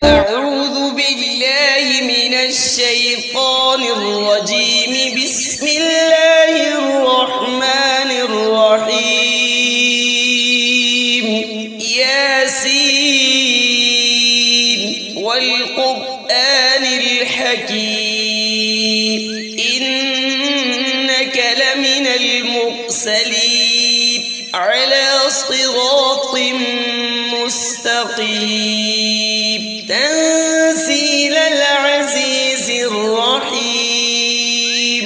أعوذ بالله من الشيطان الرجيم. بسم الله الرحمن الرحيم. ياسين والقرآن الحكيم إنك لمن المرسلين على صراط مستقيم تنزيل العزيز الرحيم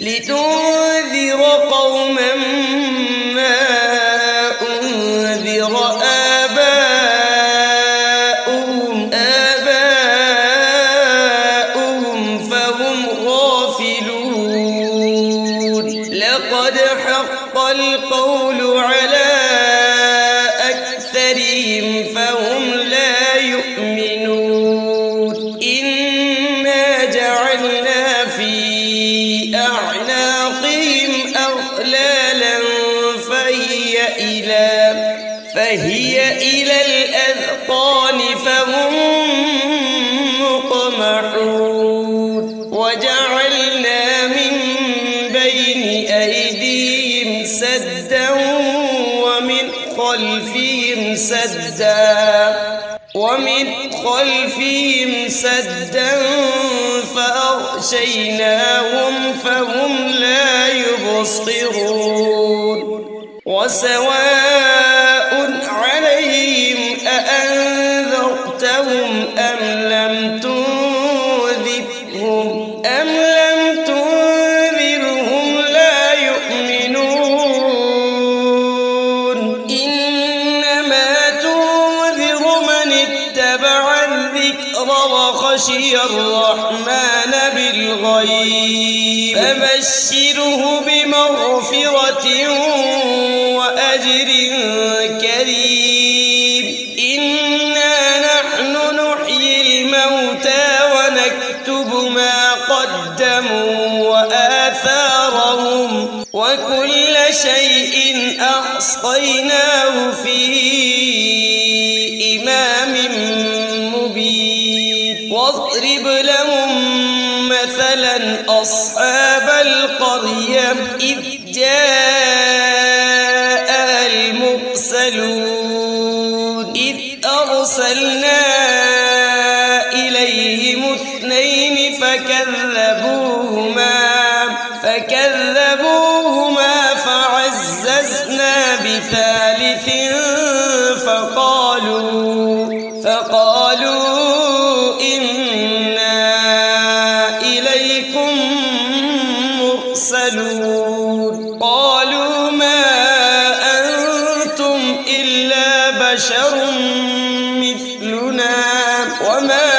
لتنذر قوما ما أنذر آباؤهم فهم غافلون. لقد حق القول على أكثرهم فهم لا يؤمنون. إنا جعلنا في أعناقهم أغلالا فهي إلى الأذقان فهم مقمحون. وجعلنا من بين أيديهم سدا ومن خلفهم سدا فأغشيناهم فهم لا يبصرون. وسواء عليهم أأنذرتهم أم لم تنذرهم لا يؤمنون. إنما تنذر من اتبع الذكر وخشي الرحمن بالغيب فبشره بمغفرة وأجر كريم. إنا نحن نحيي الموتى ونكتب ما قدموا وآثارهم وكل شيء أحصيناه في إمام مبين. واضرب لهم مثلا أصحاب القرية إذ جاءها المرسلون إذ أرسلنا إليهم اثنين فكذبوهما فعززنا بثالث فقالوا إنا إليكم مرسلون. قالوا ما أنتم إلا بشر مثلنا وما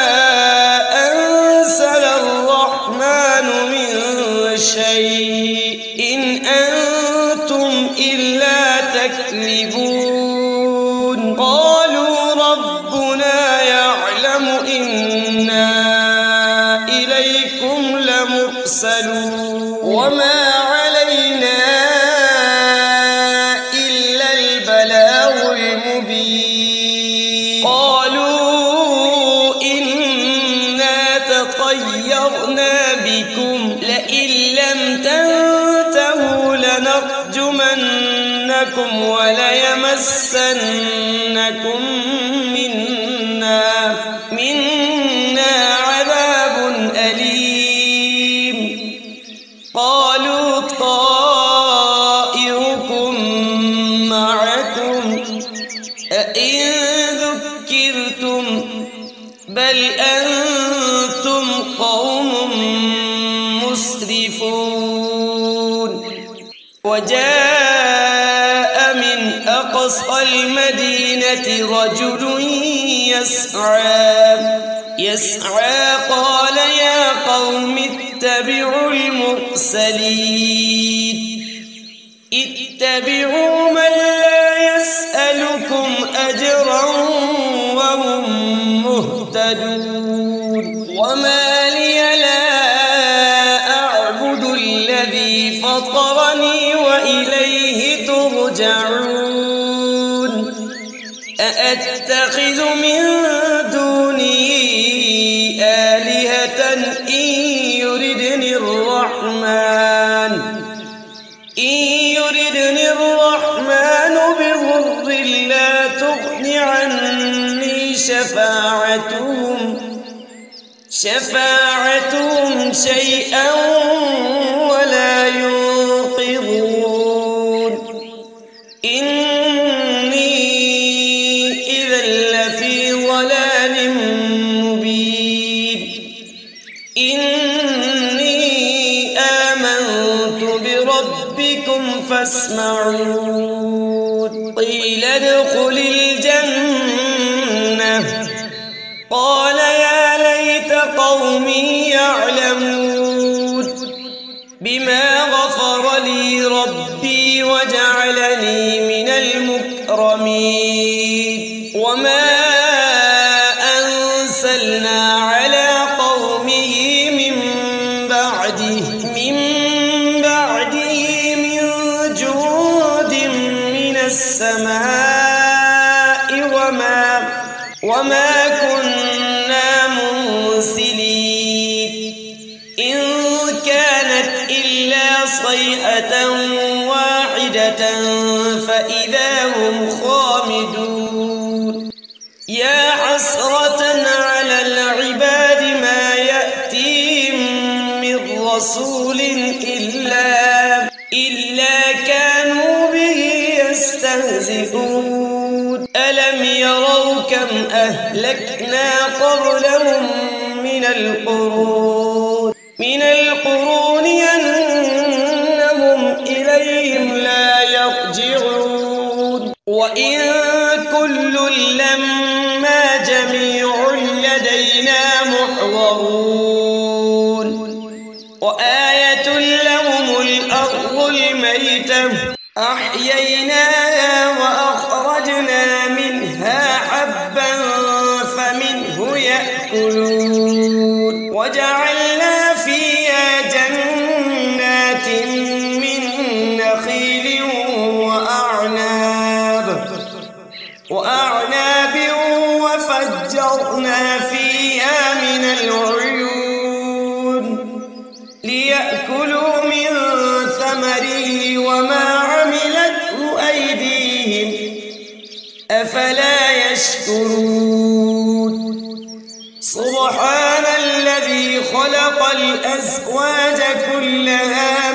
أنزل الرحمن من شيء إن أنتم إلا تكذبون. قالوا ربنا يعلم إنا إليكم لمرسلون وما علينا إلا البلاغ المبين. قالوا إنا تطيرنا بكم لئن لم تنتهوا لنرجمنكم وليمسنكم منا عذاب أليم. قالوا طائركم معكم أئن ذكرتم بل أنتم قوم مسرفون. وجاء من أقصى المدينة رجل يسعى قال يا قوم اتبعوا المرسلين اتبعوا من لا يسألكم أجرا وهم مهتدون. وما لي لا أعبد الذي فطرني وإليه ترجعون. أأتخذ من دونه شفاعتهم شيئا ولا ينقذون إني إذا لفي ضلال مبين إني آمنت بربكم فاسمعون قيل ادخل الجنة قال يا ليت قومي يعلمون بما غفر لي ربي وجعلني من المكرمين وما أنزلنا على قومه من بعده من جود من السماء وما كنا منزلين إن كانت إلا صيحة واحدة فإذا هم خامدون يا حسرة على العباد ما يأتيهم من رسول إلا كانوا به يستهزئون ألم يروا كم أهلكنا قبلهم من القرون أنهم إليهم لا يرجعون وإن كل لما جميع لدينا محضرون وآية لهم الأرض الميتة أحييناها وأخرجنا منها حبا فمنه يأكلون وجعلنا فيها جنات من نخيل وأعناب وفجرنا فيها من العيون ليأكلوا من ثمره وما عملته أيديهم أفلا يشكرون سبحان الذي خلق الأزواج كلها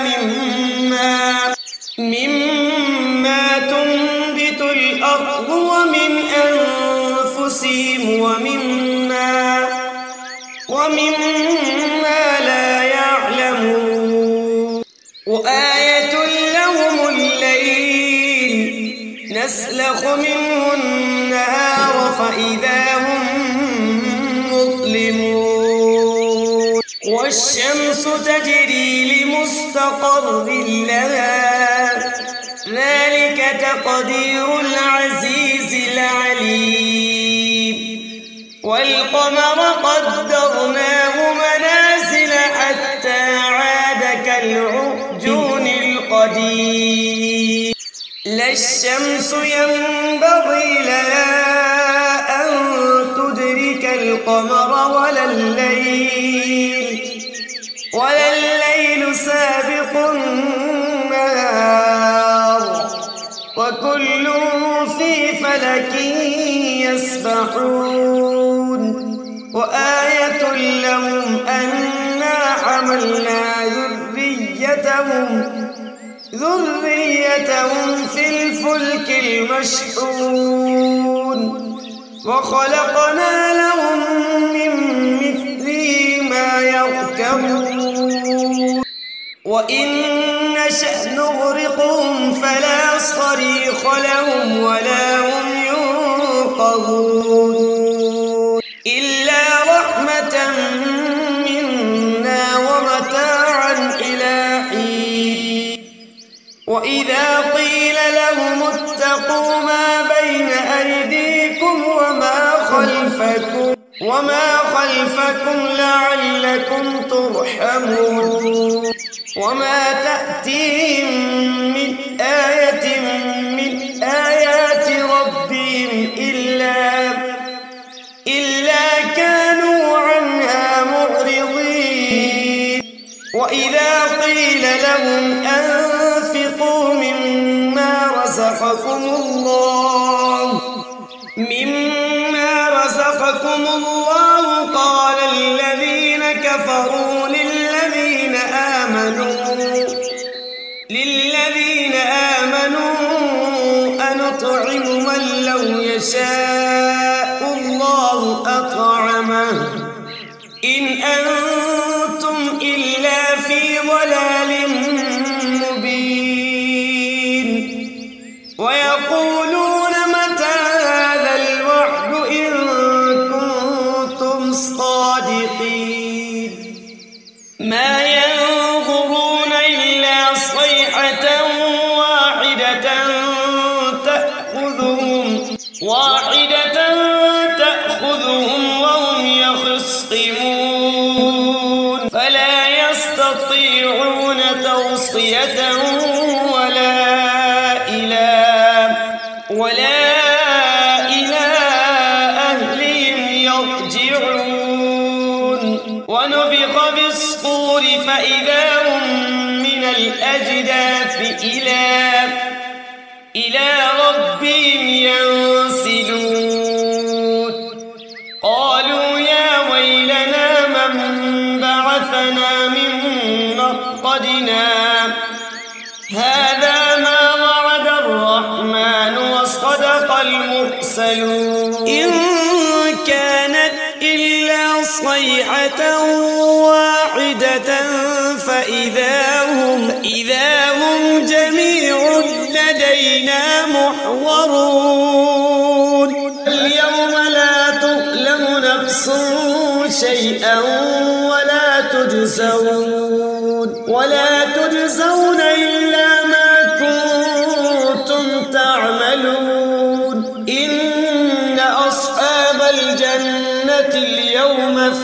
مما تنبت الأرض ومن أنفسهم ومما لا يعلمون وآية لهم الليل نسلخ منه النهار فإذا هم مظلمون والشمس تجري لمستقر لها ذلك تقدير العزيز العليم والقمر قدرناه منازل حتى عاد كالعرجون القديم لا الشمس ينبغي لها أن تدرك القمر ولا الليل سابق النهار وكل في فلك يسبحون وآية لهم أنا حملنا ذريتهم في الفلك المشحون وخلقنا لهم من مثله ما يركبون وإن نشأ نغرقهم فلا صريخ لهم ولا هم ينقذون إلا رحمة منا ومتاعا إلى حين وإذا قيل لهم اتقوا ما بين أيديكم وما خلفكم لعلكم ترحمون وما تأتيهم من آية من آيات ربهم إلا كانوا عنها معرضين وإذا قيل لهم أنفقوا مما رزقكم يشاء الله أطعمه إن أنتم إلا في ضلال مبين ويقولون متى هذا الوعد إن كنتم صادقين ما ينظرون إلا صيحة واحدة تأخذهم وهم يخصمون فلا يستطيعون توصية ولا إلى أهلهم يرجعون ونفخ في الصور فإذا هم من الأجداث إلى ربهم ينسلون قالوا يا ويلنا من بعثنا من مرقدنا هذا ما وعد الرحمن وصدق المرسلون إن كانت إلا صيحة واحدة فإذا هم جميع لدينا محضرون اليوم لا تظلم نفس شيئا ولا تجزون إلا ما كنتم تعملون إن أصحاب الجنة اليوم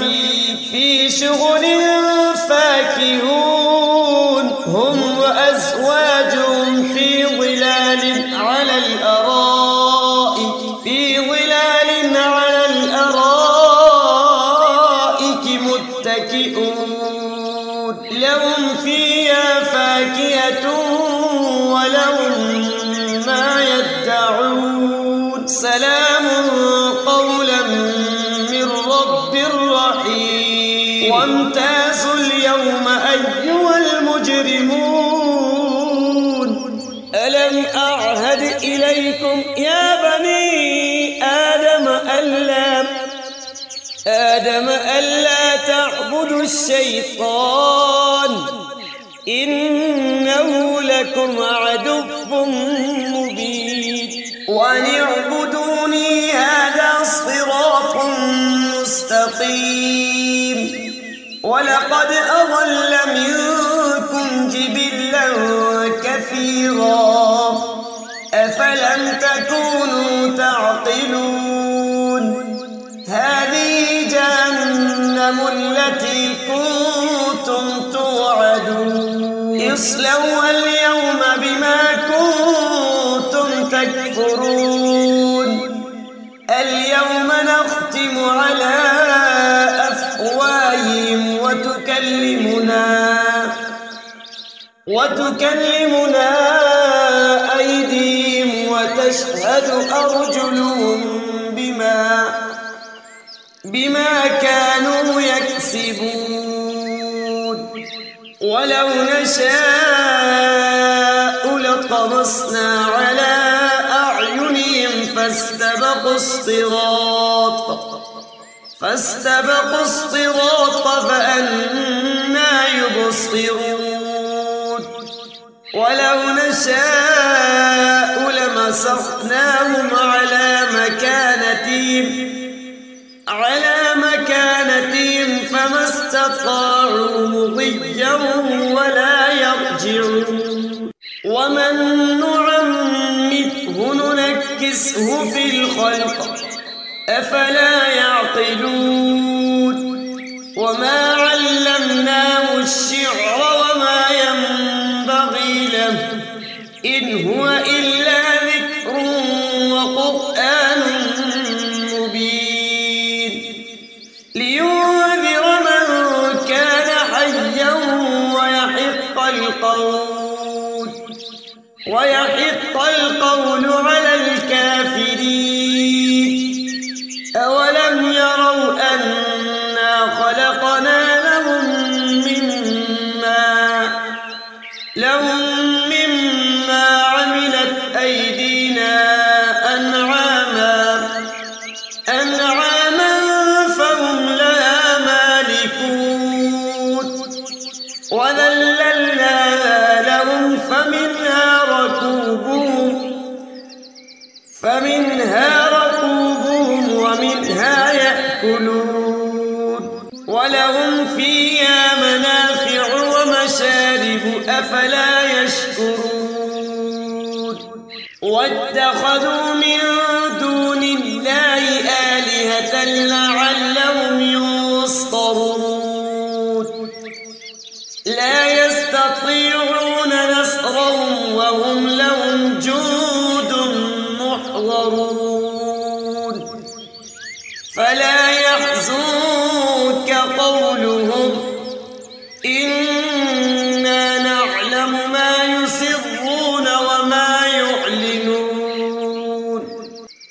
في شغل فاكهون هم وأزواجهم في ظلال على الأرائك متكئون لهم فيها فاكهة ولهم ما يدعون سلام قولا من رب رحيم وامتازوا اليوم أيها المجرمون ألم أعهد إليكم يا بني آدم ألا تعبدوا الشيطان إنه لكم عدو مبين وأن اعبدوني هذا صراط مستقيم ولقد أضل منكم جبلا كثيرا أفلم تكونوا تعقلون هذه جهنم التي كنتم توعدون اصلوها اليوم بما كنتم تكفرون اليوم نختم على أفواههم وتكلمنا أيديهم وتشهد أرجلهم بما كانوا يكسبون ولو نشاء لطمسنا على أعينهم فاستبقوا الصراط فأنى يبصرون ولو نشاء لمسخناهم على مكانتهم فما استطاعوا مضيا ولا يرجعون ومن نعمره ننكسه في الخلق أفلا يعقلون وما علمناه الشعر وما ينبغي له إن هو إلا ذكر وقرآن مبين لينذر من كان حيا ويحق القول على الكافرين أولم يروا أنا خلقنا لهم مما عملت أيدينا أنعاما فمنها ركوبهم ومنها يأكلون ولهم فيها منافع ومشارب أفلا يشكرون واتخذوا من دون الله آلهة لعلهم ينصرون لا يستطيعون نصرهم وهم لهم جند محضرون فلا يحزنك قولهم إنا نعلم ما يسرون وما يعلنون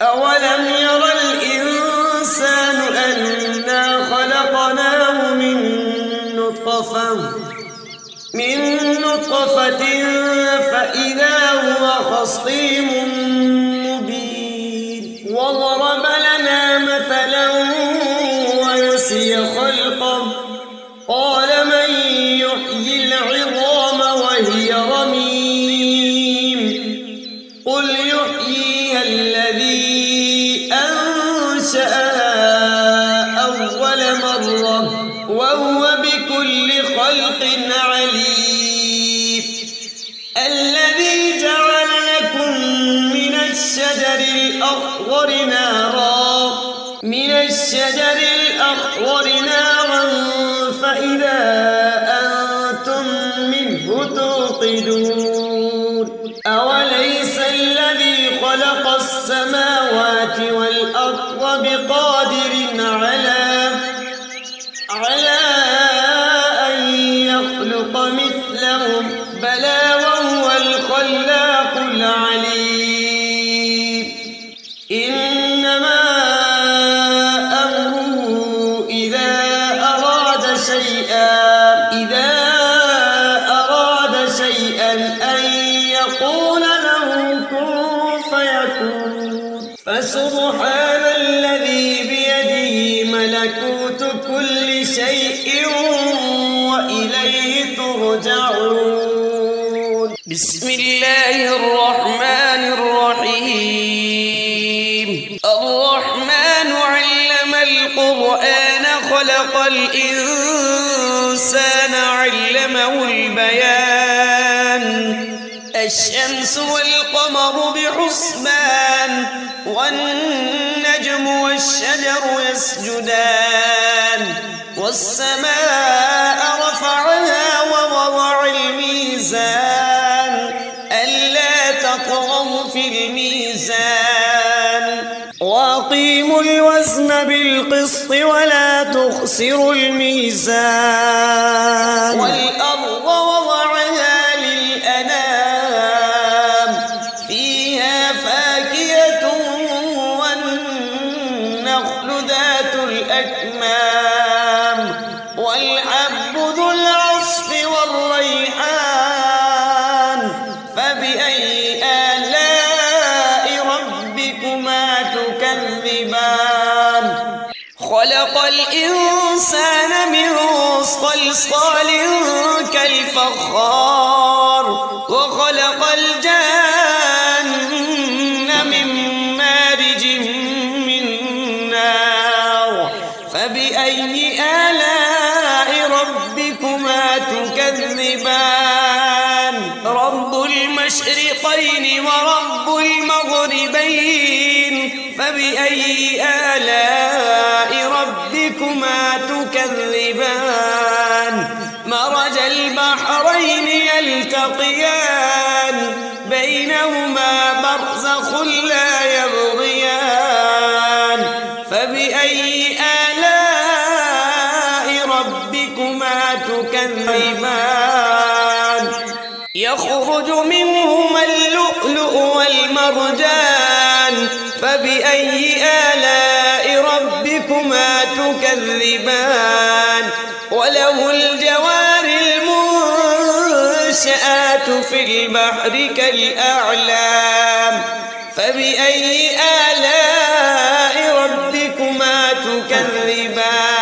أولم ير الإنسان أنا خلقناه من نطفة فإذا هو خصيم مبين وضرب لنا مثلا ونسي خلقه قال من يحيي العظام وهي رميم قل يحييها الذي أنشأها أول مرة وهو بكل خلق عليم الذي جعل لكم من الشجر الأخضر نارا فإذا أنتم منه توقدون أوليس الذي خلق السماوات والأرض بقادر على أن يخلق مثلهم بلى وهو الخلاق العليم إنما أمره إذا أراد شيئا أن يقول له كن فيكون فسبحان الذي بيده ملكوت كل شيء وإليه ترجعون بسم الله الرحمن الرحيم الرحمن علم القرآن خلق الإنسان علمه البيان الشمس والقمر بحسبان والنجم والشجر يسجدان والسماء رفعها ووضع الميزان ألا تطغوا في الميزان وأقيموا الوزن بالقسط ولا تخسروا الميزان والأرض وضعها للأنام فيها فاكهة والنخل ذات الأكمام والحب ذو العصف والريحان فبأي آلاء ربكما تكذبان خلق الإنسان من صلصال كالفخار وخلق الجان من مارج من نار فبأي آلاء ربكما تكذبان رب المشرقين ورب المغربين فبأي آلاء ربكما تكذبان مرج البحرين يلتقيان بينهما برزخ لا يبغيان فبأي آلاء ربكما تكذبان يخرج منهما اللؤلؤ والمرجان فبأي آلاء ربكما تكذبان وله الجوار المنشآت في البحر كالأعلام فبأي آلاء ربكما تكذبان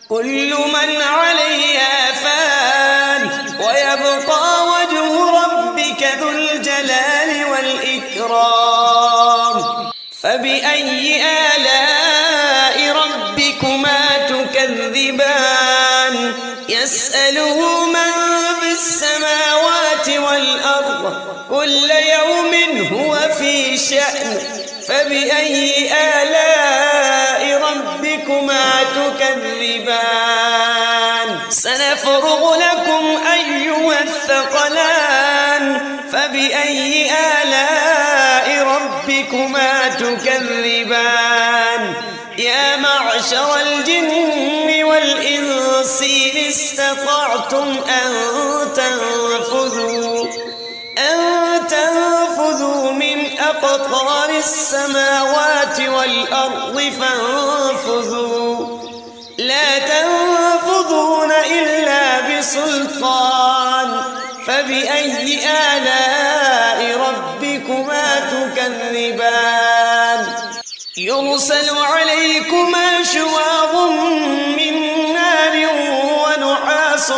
كل من عليها فان ويبقى وجه ربك ذو الجلال والإكرام فبأي آلاء ربكما تكذبان يسأله من في السماوات والأرض كل يوم هو في شأن فبأي آلاء ربكما تكذبان سنفرغ لكم أيها الثقلان فبأي آلاء ربكما تكذبان يا معشر الجن والإنس إن استطعتم أن تنفذوا من أقطار السماوات والأرض فانفذوا لا تنفذون إلا بسلطان فبأي آلاء ربكما تكذبان يرسل عليكما شواظ من نار ونحاس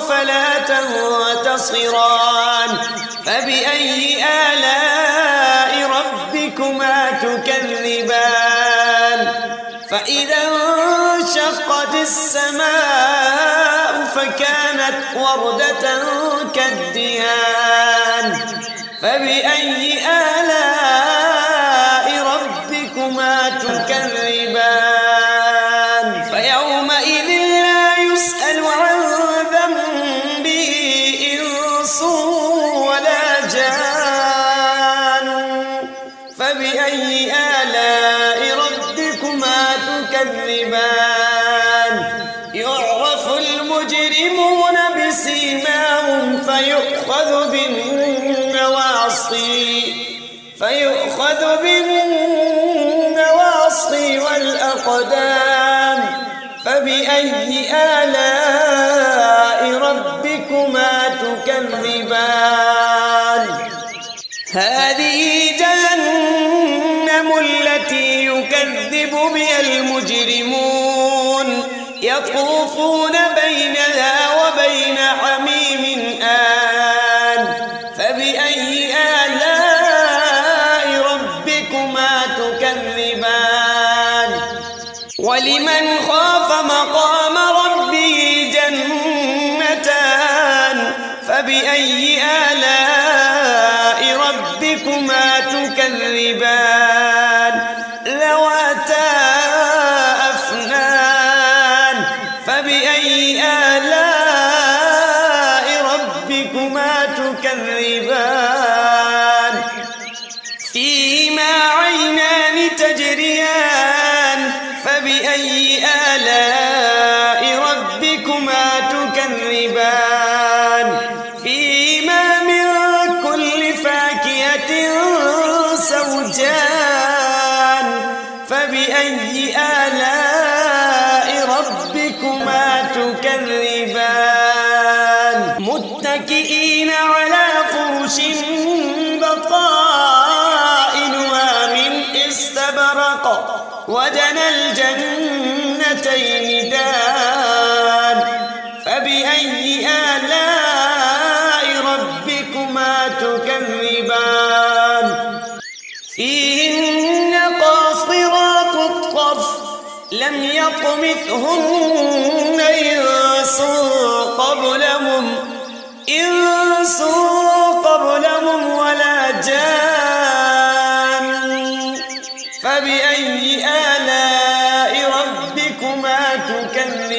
فلا تنتصران فبأي آلاء ربكما تكذبان فإذا انشقت السماء فكانت وردة كالدهان فبأي آلاء ربكما تكذبان فيومئذ لا يسأل عن ذنبه إنس ولا جان فبأي آلاء ربكما تكذبان يعرف المجرمون بسيماهم فيؤخذ بالنواصي والأقدام فبأي آلاء ربكما تكذبان هذه جهنم التي يكذب بها المجرمون يطوفون بينها وبين حميم آن فبأي آلاء ربكما تكذبان ولمن خاف مقام ربه جنتان فبأي آلاء ربكما تكذبان ذواتا أفنان فبأي آلاء ربكما تكذبان فيهما عينان تجريان فبأي آلاء ربكما تكذبان فيهما من كل فاكهة زوجان فبأي آلاء ربكما تكذبان متكئين على فرش بطائنها من استبرق وجنى الجنتين دان فبأي آلاء ربكما تكذبان فيهن قاصرات الطرف لم يطمثهن إنس قبلهم ولا جان فبأي آلاء ربكما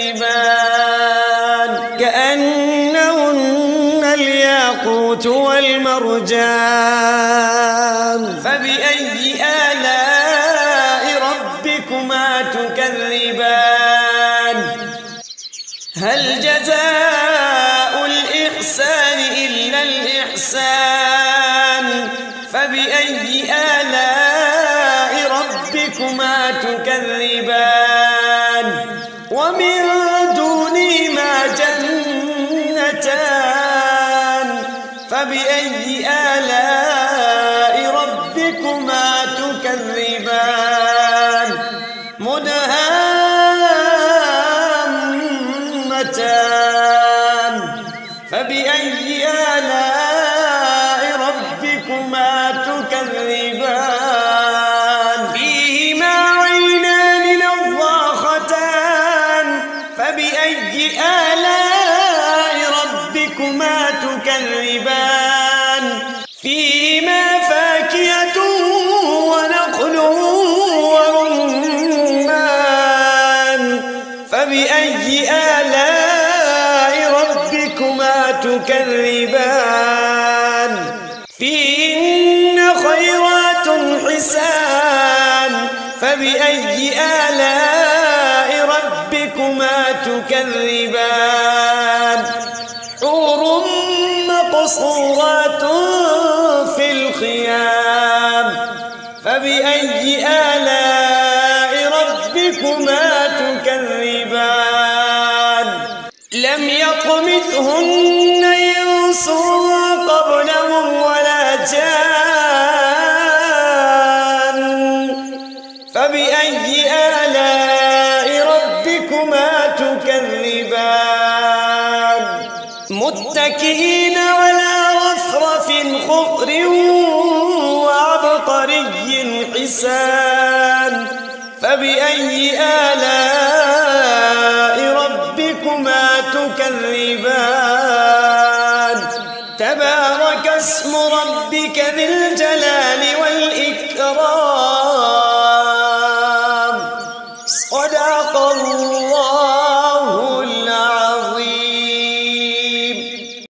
تكذبان كأنهن الياقوت والمرجان فبأي آلاء ربكما تكذبان هل جزاء الإحسان إلا الإحسان فبأي آلاء ربكما تكذبان ومن دونهما جنتان فبأي آلاء ربكما تكذبان مدهامتان فبأي آلاء ربكما تكذبان آلاء ربكما تكذبان فيهما فاكهة ونخل ورمان فبأي آلاء ربكما تكذبان فيهن خيرات حسان فبأي آلاء ربكما تكذبان حور مقصورات في الخيام فبأي آلاء ربكما تكذبان لم يطمثهن إنس قبلهم ولا جان فبأي آلاء ربكما تكذبان متكئين على رفرف خضر وعبقري حسان فبأي آلاء ربكما تكذبان تبارك اسم ربك ذي الجلال والإكرام صدق الله